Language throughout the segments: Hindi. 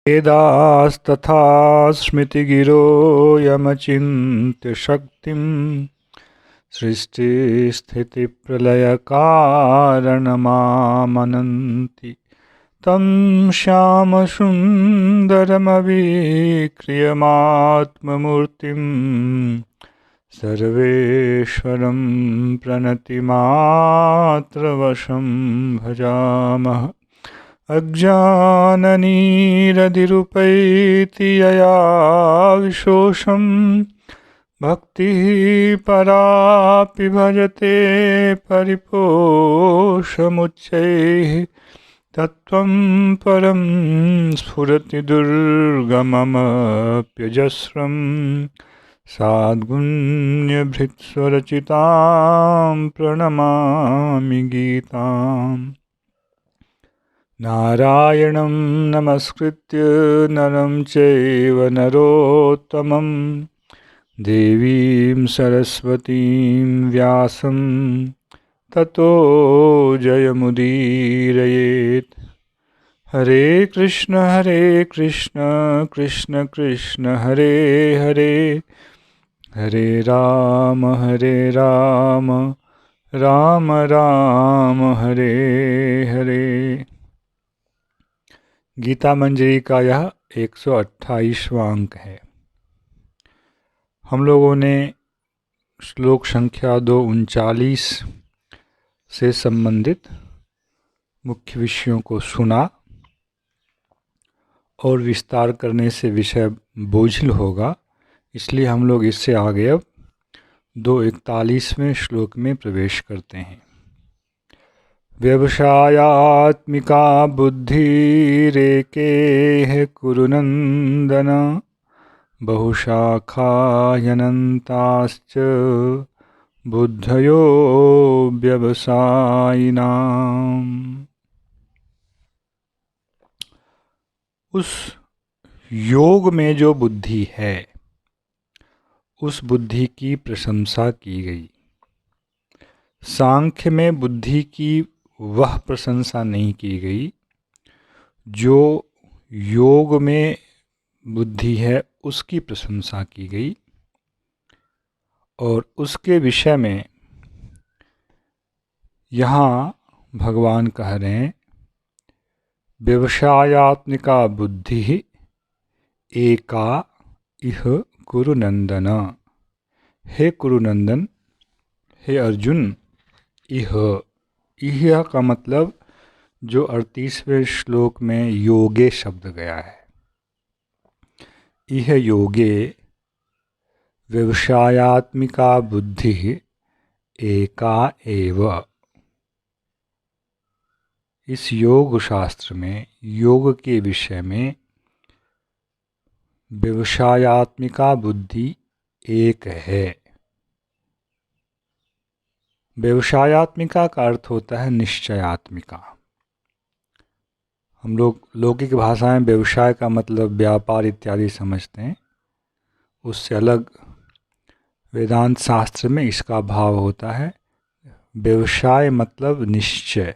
वेदास्तथा स्मृतिगिरो यमचिन्त्य शक्तिं सृष्टिस्थितिप्रलयकारणमामनन्ति तं श्यामसुन्दरमविक्रियमात्ममूर्तिं सर्वेश्वरं प्रणतिमात्रवशं भजामः। अज्ञाननिरतिरुपैति यया विशोषं भक्तिः परापि भजते परिपोषमुच्चैः तत्त्वं परं स्फुरति दुर्गममप्यजस्रं साद्गुण्यभृत्स्वरचितां प्रणमामि गीताम्। नारायणं नमस्कृत्य नरं चैव नरोत्तमं देवीं सरस्वतीं व्यासं ततो जयमुदीरयेत्। हरे कृष्ण कृष्ण कृष्ण हरे हरे, हरे राम राम राम हरे हरे। गीता मंजरी का यह 128वां अंक है। हम लोगों ने श्लोक संख्या 239 से संबंधित मुख्य विषयों को सुना और विस्तार करने से विषय बोझिल होगा, इसलिए हम लोग इससे आगे अब 241वें श्लोक में प्रवेश करते हैं। व्यवसायात्मिका बुद्धिरेकेह कुरु नन्दन बहुशाखायनन्ताश्च बुद्धयो व्यवसायिनाम्। उस योग में जो बुद्धि है, उस बुद्धि की प्रशंसा की गई। सांख्य में बुद्धि की वह प्रशंसा नहीं की गई जो योग में बुद्धि है, उसकी प्रशंसा की गई। और उसके विषय में यहाँ भगवान कह रहे हैं, व्यवसायात्मिका बुद्धि एका इह कुरुनंदन। हे कुरुनंदन, हे अर्जुन, इह का मतलब जो 38वें श्लोक में योगे शब्द गया है। इह योगे व्यवसायात्मिका बुद्धि एका एव। इस योग शास्त्र में, योग के विषय में व्यवसायात्मिका बुद्धि एक है। व्यवसायात्मिका का अर्थ होता है निश्चयात्मिका। हम लोग लौकिक भाषा में व्यवसाय का मतलब व्यापार इत्यादि समझते हैं, उससे अलग वेदांत शास्त्र में इसका भाव होता है व्यवसाय मतलब निश्चय।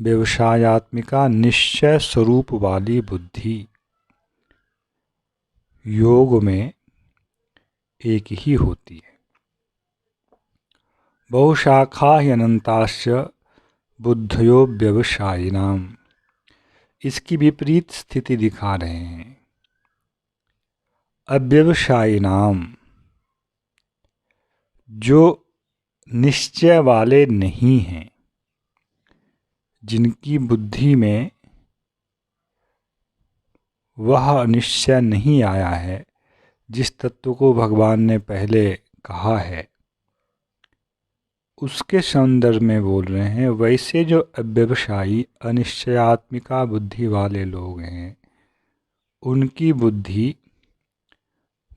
व्यवसायात्मिका निश्चय स्वरूप वाली बुद्धि योग में एक ही होती है। बहुशाखा अनंताश्च बुद्धयो व्यवसायिनाम। इसकी विपरीत स्थिति दिखा रहे हैं। अव्यवसायिनाम, जो निश्चय वाले नहीं हैं, जिनकी बुद्धि में वह निश्चय नहीं आया है जिस तत्व को भगवान ने पहले कहा है, उसके संदर्भ में बोल रहे हैं। वैसे जो अव्यवसायी अनिश्चयात्मिका बुद्धि वाले लोग हैं, उनकी बुद्धि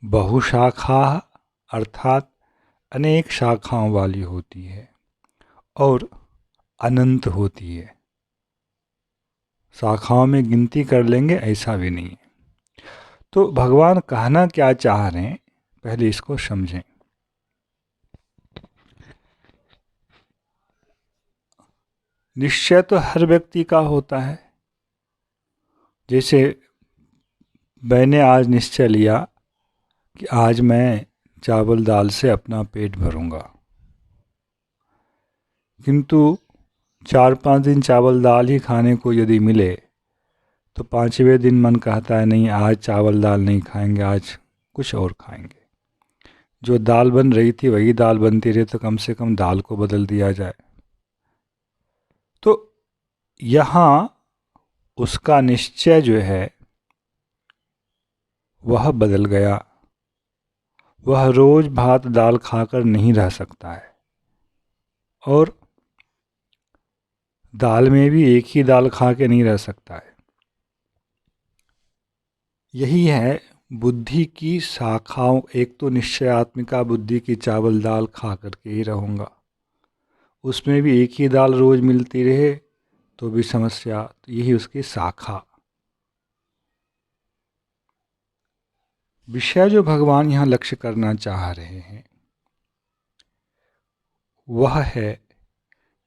बहुशाखा अर्थात अनेक शाखाओं वाली होती है और अनंत होती है। शाखाओं में गिनती कर लेंगे ऐसा भी नहीं है। तो भगवान कहना क्या चाह रहे हैं, पहले इसको समझें। निश्चय तो हर व्यक्ति का होता है। जैसे मैंने आज निश्चय लिया कि आज मैं चावल दाल से अपना पेट भरूंगा, किंतु 4-5 दिन चावल दाल ही खाने को यदि मिले तो 5वें दिन मन कहता है नहीं, आज चावल दाल नहीं खाएंगे, आज कुछ और खाएंगे। जो दाल बन रही थी वही दाल बनती रही तो कम से कम दाल को बदल दिया जाए। तो यहाँ उसका निश्चय जो है वह बदल गया। वह रोज भात दाल खाकर नहीं रह सकता है, और दाल में भी एक ही दाल खा के नहीं रह सकता है। यही है बुद्धि की शाखाओं। एक तो निश्चयात्मिका बुद्धि की चावल दाल खा करके ही रहूँगा, उसमें भी एक ही दाल रोज मिलती रहे तो भी समस्या। तो यही उसकी शाखा। विषय जो भगवान यहाँ लक्ष्य करना चाह रहे हैं वह है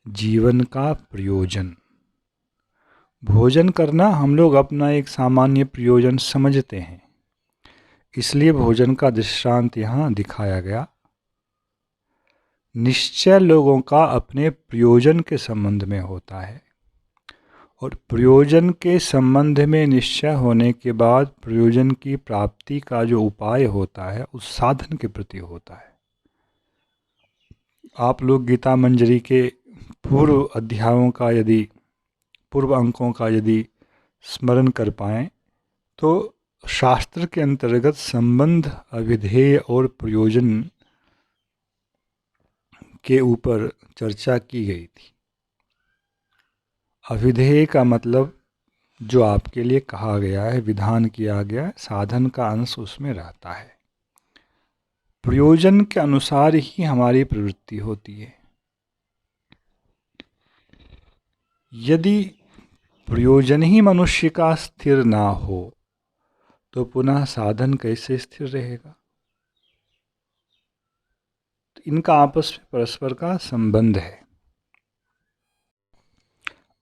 जीवन का प्रयोजन। भोजन करना हम लोग अपना एक सामान्य प्रयोजन समझते हैं, इसलिए भोजन का दृष्टांत यहाँ दिखाया गया। निश्चय लोगों का अपने प्रयोजन के संबंध में होता है, और प्रयोजन के संबंध में निश्चय होने के बाद प्रयोजन की प्राप्ति का जो उपाय होता है उस साधन के प्रति होता है। आप लोग गीता मंजरी के पूर्व अध्यायों का यदि पूर्व अंकों का यदि स्मरण कर पाएं तो शास्त्र के अंतर्गत संबंध, अभिधेय और प्रयोजन के ऊपर चर्चा की गई थी। अभिधेय का मतलब जो आपके लिए कहा गया है, विधान किया गया है, साधन का अंश उसमें रहता है। प्रयोजन के अनुसार ही हमारी प्रवृत्ति होती है। यदि प्रयोजन ही मनुष्य का स्थिर ना हो तो पुनः साधन कैसे स्थिर रहेगा? तो इनका आपस में परस्पर का संबंध है।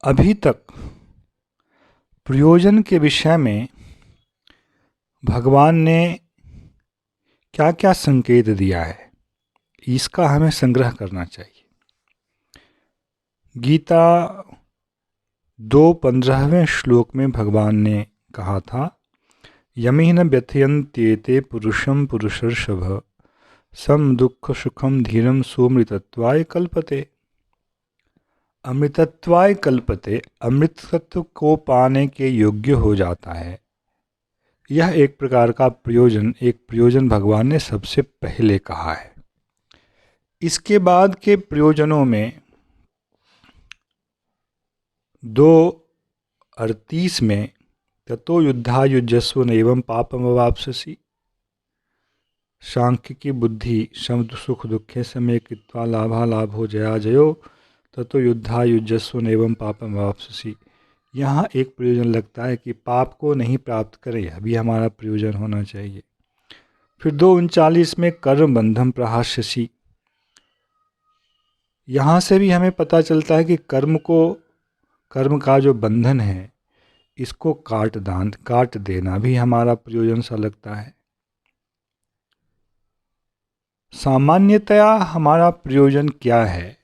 अभी तक प्रयोजन के विषय में भगवान ने क्या क्या संकेत दिया है, इसका हमें संग्रह करना चाहिए। गीता 2:15वें श्लोक में भगवान ने कहा था, यमिह न व्यथयन्त्येते पुरुषं पुरुषर्षभ सम दुख सुखम धीरम सोमृतत्वाय कल्पते। अमृतत्वाय कल्पते, अमृतत्व को पाने के योग्य हो जाता है। यह एक प्रकार का प्रयोजन, एक प्रयोजन भगवान ने सबसे पहले कहा है। इसके बाद के प्रयोजनों में 2:38 में ततो युद्धायुज्यस्व नैवं पापमवाप्स्यसि, सांख्य की बुद्धि शब्द सुख दुखे समय कृत्वा लाभालाभो जया जयो ततो युद्धायुज्यस्व नैवं पापमवाप्स्यसि। यहाँ एक प्रयोजन लगता है कि पाप को नहीं प्राप्त करें, यह भी हमारा प्रयोजन होना चाहिए। फिर 2:39 में कर्म बंधम प्रहास्यसि, यहाँ से भी हमें पता चलता है कि कर्म का जो बंधन है इसको काट देना भी हमारा प्रयोजन सा लगता है। सामान्यतया हमारा प्रयोजन क्या है,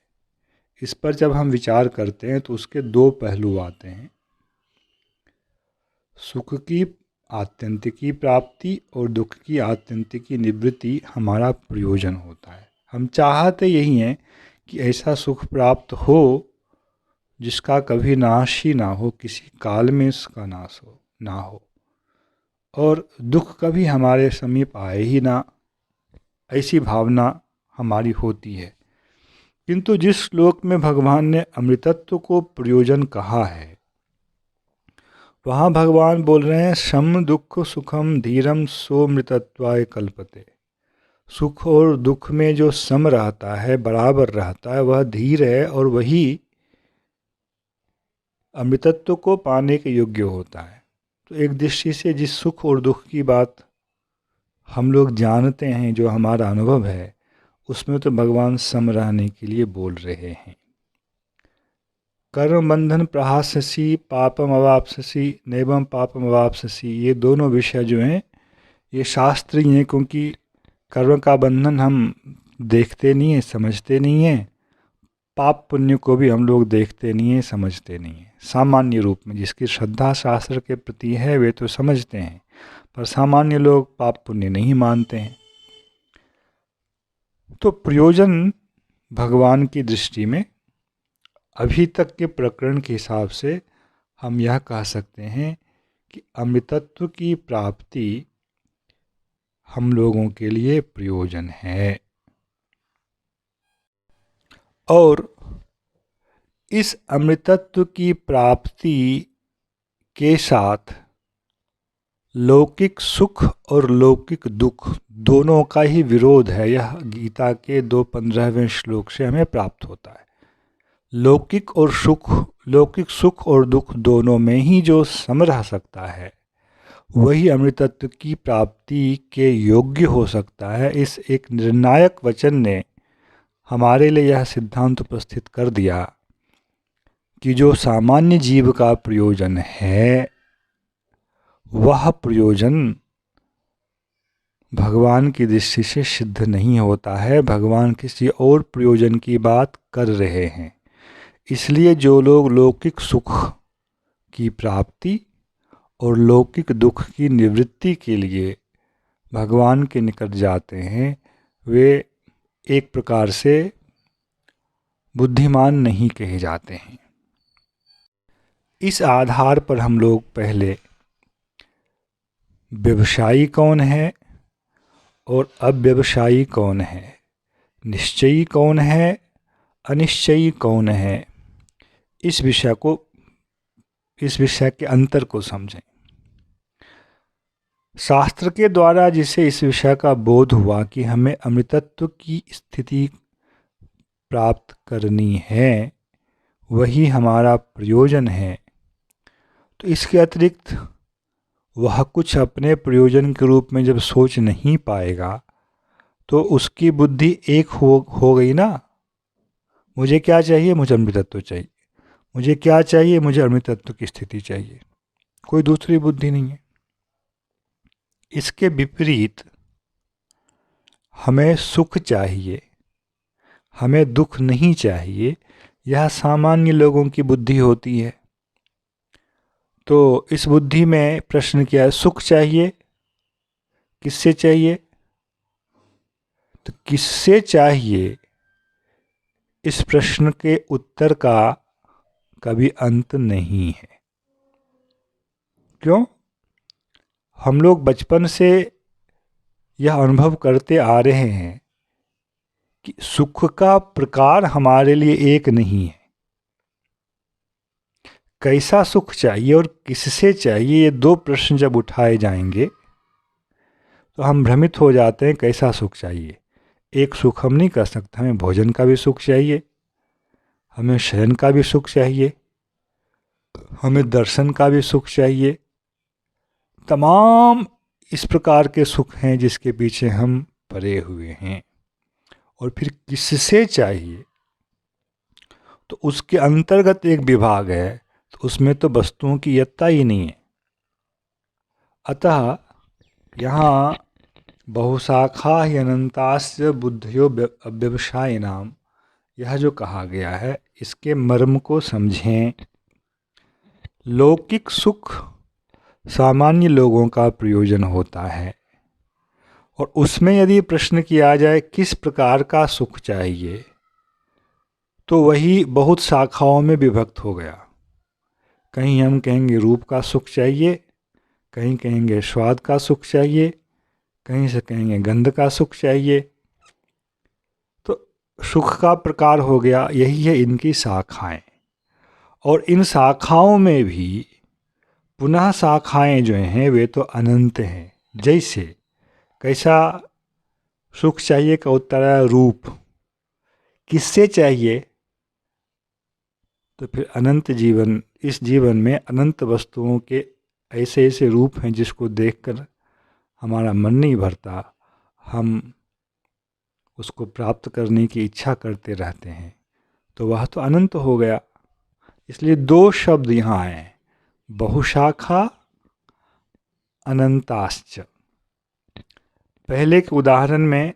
इस पर जब हम विचार करते हैं तो उसके 2 पहलू आते हैं। सुख की आत्यंतिकी प्राप्ति और दुख की आत्यंतिकी निवृत्ति हमारा प्रयोजन होता है। हम चाहते यही हैं कि ऐसा सुख प्राप्त हो जिसका कभी नाश ही ना हो, किसी काल में इसका नाश ना हो, और दुख कभी हमारे समीप आए ही ना, ऐसी भावना हमारी होती है। किंतु जिस श्लोक में भगवान ने अमृतत्व को प्रयोजन कहा है वहाँ भगवान बोल रहे हैं, सम दुख सुखम धीरम सोमृतत्वाय कल्पते। सुख और दुख में जो सम रहता है, बराबर रहता है, वह धीर है और वही अमृतत्व को पाने के योग्य होता है। तो एक दृष्टि से जिस सुख और दुख की बात हम लोग जानते हैं, जो हमारा अनुभव है, उसमें तो भगवान सम रहने के लिए बोल रहे हैं। कर्म बंधन प्रहास्यसि पापम अवाप्स्यसि नैवम पापम अवाप्स्यसि, ये दोनों विषय जो हैं ये शास्त्रीय हैं, क्योंकि कर्म का बंधन हम देखते नहीं हैं, समझते नहीं हैं। पाप पुण्य को भी हम लोग देखते नहीं हैं, समझते नहीं हैं। सामान्य रूप में जिसकी श्रद्धा शास्त्र के प्रति है वे तो समझते हैं, पर सामान्य लोग पाप पुण्य नहीं मानते हैं। तो प्रयोजन भगवान की दृष्टि में अभी तक के प्रकरण के हिसाब से हम यह कह सकते हैं कि अमृतत्व की प्राप्ति हम लोगों के लिए प्रयोजन है। और इस अमृतत्व की प्राप्ति के साथ लौकिक सुख और लौकिक दुख दोनों का ही विरोध है। यह गीता के 2:15वें श्लोक से हमें प्राप्त होता है। लौकिक सुख और दुख दोनों में ही जो सम रह सकता है वही अमृतत्व की प्राप्ति के योग्य हो सकता है। इस एक निर्णायक वचन ने हमारे लिए यह सिद्धांत उपस्थित कर दिया कि जो सामान्य जीव का प्रयोजन है वह प्रयोजन भगवान की दृष्टि से सिद्ध नहीं होता है। भगवान किसी और प्रयोजन की बात कर रहे हैं। इसलिए जो लोग लौकिक सुख की प्राप्ति और लौकिक दुख की निवृत्ति के लिए भगवान के निकट जाते हैं वे एक प्रकार से बुद्धिमान नहीं कहे जाते हैं। इस आधार पर हम लोग पहले व्यवसायी कौन है और अव्यवसायी कौन है, निश्चयी कौन है, अनिश्चयी कौन है, इस विषय के अंतर को समझें। शास्त्र के द्वारा जिसे इस विषय का बोध हुआ कि हमें अमृतत्व की स्थिति प्राप्त करनी है वही हमारा प्रयोजन है, तो इसके अतिरिक्त वह कुछ अपने प्रयोजन के रूप में जब सोच नहीं पाएगा तो उसकी बुद्धि एक हो गई ना। मुझे क्या चाहिए? मुझे अमृतत्व चाहिए। मुझे क्या चाहिए? मुझे अमृतत्व की स्थिति चाहिए, कोई दूसरी बुद्धि नहीं है। इसके विपरीत हमें सुख चाहिए, हमें दुख नहीं चाहिए, यह सामान्य लोगों की बुद्धि होती है। तो इस बुद्धि में प्रश्न क्या है? सुख चाहिए, किससे चाहिए? तो किससे चाहिए इस प्रश्न के उत्तर का कभी अंत नहीं है। क्यों? हम लोग बचपन से यह अनुभव करते आ रहे हैं कि सुख का प्रकार हमारे लिए एक नहीं है। कैसा सुख चाहिए और किससे चाहिए, ये दो प्रश्न जब उठाए जाएंगे तो हम भ्रमित हो जाते हैं। कैसा सुख चाहिए? एक सुख हम नहीं कर सकते। हमें भोजन का भी सुख चाहिए, हमें शयन का भी सुख चाहिए, हमें दर्शन का भी सुख चाहिए। तमाम इस प्रकार के सुख हैं जिसके पीछे हम पड़े हुए हैं। और फिर किससे चाहिए? तो उसके अंतर्गत एक विभाग है, तो उसमें तो वस्तुओं की यत्ता ही नहीं है। अतः यहाँ बहुशाखा ही अनंतास्य बुद्धयो अव्यवसाय नाम, यह जो कहा गया है इसके मर्म को समझें। लौकिक सुख सामान्य लोगों का प्रयोजन होता है, और उसमें यदि प्रश्न किया जाए किस प्रकार का सुख चाहिए तो वही बहुत शाखाओं में विभक्त हो गया। कहीं हम कहेंगे रूप का सुख चाहिए, कहीं कहेंगे स्वाद का सुख चाहिए, कहीं से कहेंगे गंध का सुख चाहिए। तो सुख का प्रकार हो गया, यही है इनकी शाखाएं। और इन शाखाओं में भी पुनः शाखाएं जो हैं वे तो अनंत हैं। जैसे कैसा सुख चाहिए का उत्तर है रूप। किससे चाहिए? तो फिर अनंत जीवन, इस जीवन में अनंत वस्तुओं के ऐसे ऐसे रूप हैं जिसको देखकर हमारा मन नहीं भरता, हम उसको प्राप्त करने की इच्छा करते रहते हैं। तो वह तो अनंत हो गया। इसलिए दो शब्द यहाँ आए हैं, बहुशाखा अनंताश्च। पहले के उदाहरण में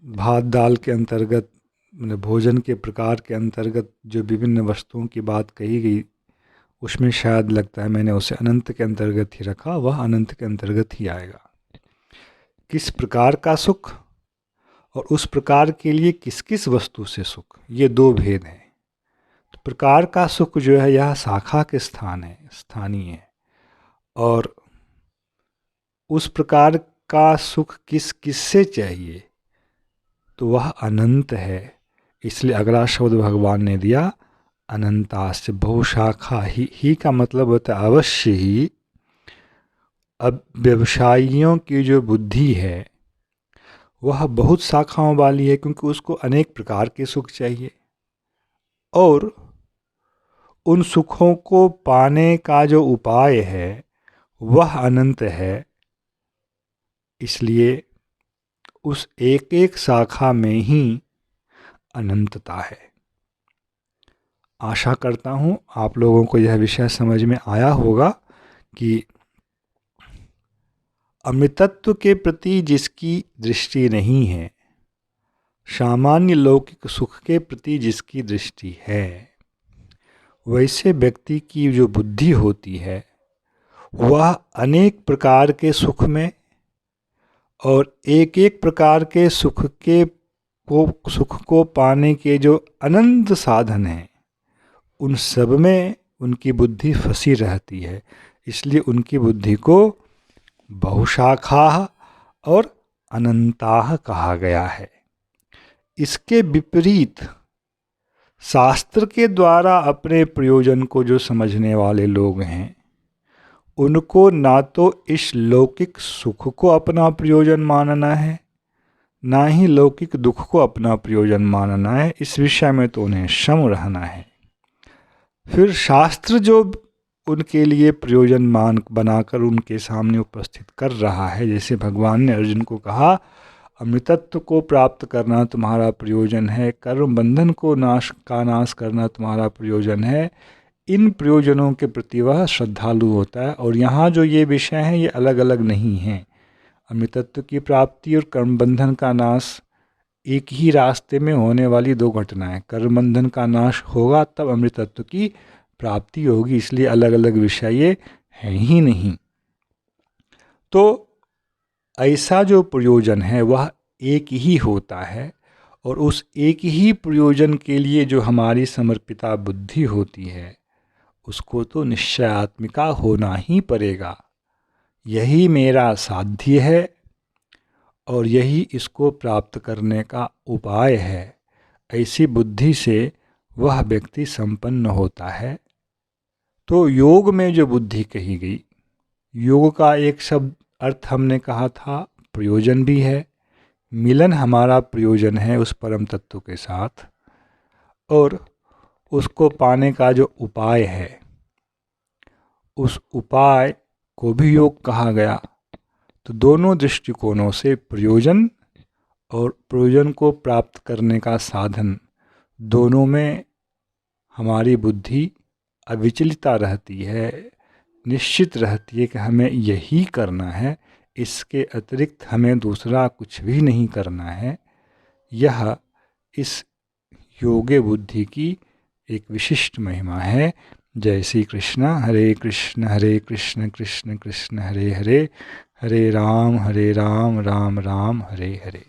भात दाल के अंतर्गत, मतलब भोजन के प्रकार के अंतर्गत जो विभिन्न वस्तुओं की बात कही गई, उसमें शायद लगता है मैंने उसे अनंत के अंतर्गत ही रखा, वह अनंत के अंतर्गत ही आएगा। किस प्रकार का सुख और उस प्रकार के लिए किस किस वस्तु से सुख, ये दो भेद हैं। तो प्रकार का सुख जो है यह शाखा के स्थानीय है, और उस प्रकार का सुख किस किस से चाहिए तो वह अनंत है। इसलिए अगला शब्द भगवान ने दिया अनंताश्च। बहुशाखा ही का मतलब होता है अवश्य ही। अब व्यवसायियों की जो बुद्धि है वह बहुत शाखाओं वाली है, क्योंकि उसको अनेक प्रकार के सुख चाहिए और उन सुखों को पाने का जो उपाय है वह अनंत है। इसलिए उस एक एक शाखा में ही अनंतता है। आशा करता हूँ आप लोगों को यह विषय समझ में आया होगा कि अमृतत्व के प्रति जिसकी दृष्टि नहीं है, सामान्य लौकिक सुख के प्रति जिसकी दृष्टि है, वैसे व्यक्ति की जो बुद्धि होती है वह अनेक प्रकार के सुख में और एक एक प्रकार के सुख को पाने के जो अनंत साधन हैं उन सब में उनकी बुद्धि फंसी रहती है। इसलिए उनकी बुद्धि को बहुशाखा और अनंताः कहा गया है। इसके विपरीत शास्त्र के द्वारा अपने प्रयोजन को जो समझने वाले लोग हैं उनको ना तो इस लौकिक सुख को अपना प्रयोजन मानना है, ना ही लौकिक दुख को अपना प्रयोजन मानना है। इस विषय में तो उन्हें सम रहना है। फिर शास्त्र जो उनके लिए प्रयोजन मान बनाकर उनके सामने उपस्थित कर रहा है, जैसे भगवान ने अर्जुन को कहा अमृतत्व को प्राप्त करना तुम्हारा प्रयोजन है, कर्म बंधन को नाश करना तुम्हारा प्रयोजन है, इन प्रयोजनों के प्रति वह श्रद्धालु होता है। और यहाँ जो ये विषय हैं ये अलग अलग नहीं हैं। अमृतत्व की प्राप्ति और कर्म बंधन का नाश एक ही रास्ते में होने वाली दो घटनाएं। कर्म बंधन का नाश होगा तब अमृतत्व की प्राप्ति होगी, इसलिए अलग अलग विषय ये हैं ही नहीं। तो ऐसा जो प्रयोजन है वह एक ही होता है, और उस एक ही प्रयोजन के लिए जो हमारी समर्पिता बुद्धि होती है उसको तो निश्चयात्मिका होना ही पड़ेगा। यही मेरा साध्य है और यही इसको प्राप्त करने का उपाय है। ऐसी बुद्धि से वह व्यक्ति संपन्न होता है। तो योग में जो बुद्धि कही गई, योग का एक शब्द अर्थ हमने कहा था प्रयोजन भी है। मिलन हमारा प्रयोजन है उस परम तत्व के साथ, और उसको पाने का जो उपाय है उस उपाय को भी योग कहा गया। तो दोनों दृष्टिकोणों से प्रयोजन और प्रयोजन को प्राप्त करने का साधन, दोनों में हमारी बुद्धि अविचलिता रहती है, निश्चित रहती है कि हमें यही करना है, इसके अतिरिक्त हमें दूसरा कुछ भी नहीं करना है। यह इस योगे बुद्धि की एक विशिष्ट महिमा है। जय श्री कृष्ण। हरे कृष्ण कृष्ण कृष्ण हरे हरे, हरे राम राम राम हरे हरे।